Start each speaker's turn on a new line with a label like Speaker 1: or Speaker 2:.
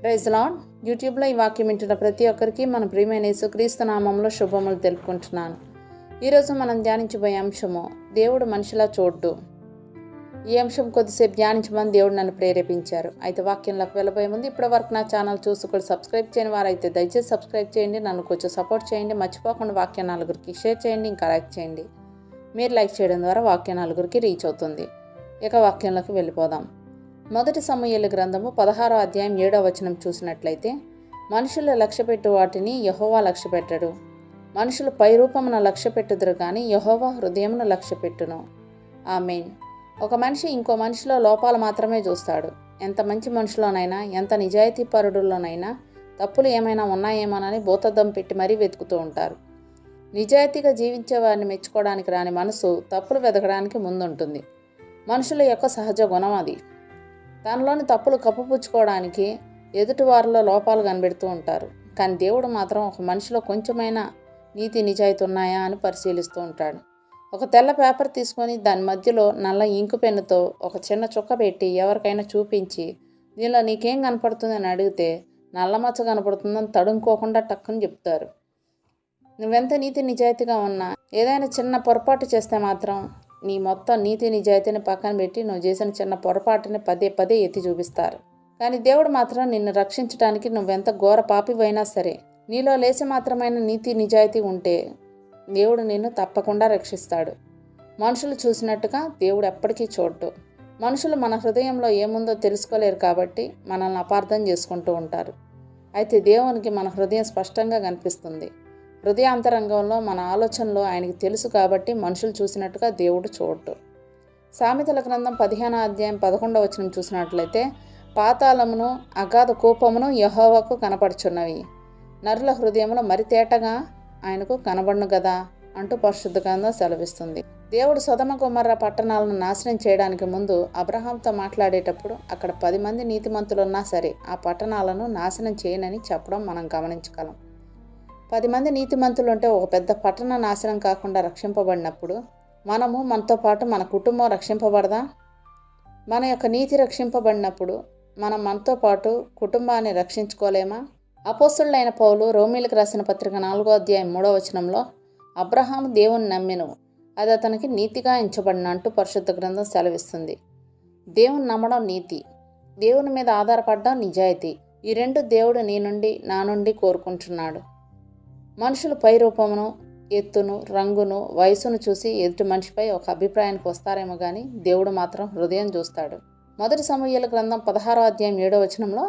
Speaker 1: Praise lord. యూట్యూబ్లో ఈ వాక్యం వింటున్న ప్రతి ఒక్కరికి మన ప్రియమైన యేసుక్రీస్తు నామంలో శుభములు తెలుపుకుంటున్నాను. ఈరోజు మనం ధ్యానించబోయే అంశము దేవుడు మనిషిలా చూడ్డు. ఈ అంశం కొద్దిసేపు ధ్యానించమని దేవుడు నన్ను ప్రేరేపించారు. అయితే వాక్యంలోకి వెళ్ళబోయే ముందు ఇప్పటి వరకు నా ఛానల్ చూసుకొని సబ్స్క్రైబ్ చేయని వారైతే దయచేసి సబ్స్క్రైబ్ చేయండి. నన్ను కొంచెం సపోర్ట్ చేయండి. మర్చిపోకుండా వాక్యం నలుగురికి షేర్ చేయండి, ఇంకా లైక్ చేయండి. మీరు లైక్ చేయడం ద్వారా వాక్యం నలుగురికి రీచ్ అవుతుంది. ఇక వాక్యంలోకి వెళ్ళిపోదాం. మొదటి సమూయేలు గ్రంథము 16వ అధ్యాయం 7వ వచనం చూసినట్లయితే, మనుషులు లక్ష్యపెట్టు వాటిని యెహోవా లక్ష్యపెట్టడు. మనుషులు పైరూపమున లక్ష్యపెట్టుదురు కానీ యెహోవా హృదయమును లక్ష్యపెట్టును. ఆమేన్. ఒక మనిషి ఇంకో మనిషిలో లోపాలు మాత్రమే చూస్తాడు. ఎంత మంచి మనుషులోనైనా, ఎంత నిజాయితీ పరుడులోనైనా తప్పులు ఏమైనా ఉన్నాయేమోనని భూతద్దం పెట్టి మరీ వెతుకుతూ ఉంటారు. నిజాయితీగా జీవించే వారిని మెచ్చుకోవడానికి రాని మనసు తప్పులు వెతకడానికి ముందుంటుంది. మనుషుల యొక్క సహజ గుణం అది. తనలోని తప్పులు కప్పుపుచ్చుకోవడానికి ఎదుటివారిలో లోపాలు కనిపెడుతూ ఉంటారు. కానీ దేవుడు మాత్రం ఒక మనిషిలో కొంచెమైనా నీతి నిజాయితీ ఉన్నాయా అని పరిశీలిస్తూ ఉంటాడు. ఒక తెల్ల పేపర్ తీసుకొని దాని మధ్యలో నల్ల ఇంకు పెన్నుతో ఒక చిన్న చుక్క పెట్టి ఎవరికైనా చూపించి, దీనిలో నీకేం కనపడుతుందని అడిగితే నల్ల మచ్చ కనపడుతుందని తడుముకోకుండా టక్కుని చెప్తారు. నువ్వెంత నీతి నిజాయితీగా ఉన్నా ఏదైనా చిన్న పొరపాటు చేస్తే మాత్రం నీ మొత్తం నీతి నిజాయితీని పక్కన పెట్టి నువ్వు చేసిన చిన్న పొరపాటుని పదే పదే ఎత్తి చూపిస్తారు. కానీ దేవుడు మాత్రం నిన్ను రక్షించడానికి నువ్వెంత ఘోర పాపివైనా సరే, నీలో లేచి మాత్రమైన నీతి నిజాయితీ ఉంటే దేవుడు నిన్ను తప్పకుండా రక్షిస్తాడు. మనుషులు చూసినట్టుగా దేవుడు ఎప్పటికీ చూడ్డు. మనుషులు మన హృదయంలో ఏముందో తెలుసుకోలేరు కాబట్టి మనల్ని అపార్థం చేసుకుంటూ ఉంటారు. అయితే దేవునికి మన హృదయం స్పష్టంగా కనిపిస్తుంది. హృదయాంతరంగంలో మన ఆలోచనలు ఆయనకి తెలుసు కాబట్టి మనుషులు చూసినట్టుగా దేవుడు చూడ్డు. సామెతల గ్రంథం 15వ అధ్యాయం 11వ వచనం చూసినట్లయితే, పాతాళమును అగాధ కూపమును యెహోవాకు కనపడుచున్నవి, నరుల హృదయములు మరి తేటగా ఆయనకు కనబడును గదా అంటూ పరిశుద్ధ గ్రంథం సెలవిస్తుంది. దేవుడు సొదొమ గొమొర్రా పట్టణాలను నాశనం చేయడానికి ముందు అబ్రహాంతో మాట్లాడేటప్పుడు అక్కడ 10 మంది నీతిమంతులున్నా సరే ఆ పట్టణాలను నాశనం చేయనని చెప్పడం మనం గమనించగలం. 10 మంది నీతిమంతులు ఉంటే ఒక పెద్ద పట్టణ నాశనం కాకుండా రక్షింపబడినప్పుడు మనతో పాటు మన కుటుంబం రక్షింపబడదా? మన యొక్క నీతి రక్షింపబడినప్పుడు మనతో పాటు కుటుంబాన్ని రక్షించుకోలేమా? అపోస్తలుడైన పౌలు రోమీయులకు రాసిన పత్రిక 4వ అధ్యాయం 3వ వచనంలో, అబ్రహాము దేవుని నమ్మెను, అది అతనికి నీతిగా ఎంచబడిన అంటూ పరిశుద్ధ గ్రంథం సెలవిస్తుంది. దేవుని నమ్మడం నీతి, దేవుని మీద ఆధారపడడం నిజాయితీ. ఈ రెండు దేవుడు నీ నుండి నా నుండి కోరుకుంటున్నాడు. మనుషులు పై రూపమును, ఎత్తును, రంగును, వయసును చూసి ఎదుటి మనిషిపై ఒక అభిప్రాయానికి వస్తారేమో కానీ దేవుడు మాత్రం హృదయం చూస్తాడు. మొదటి సమూయేలు గ్రంథం 16వ అధ్యాయం 7వ వచనంలో,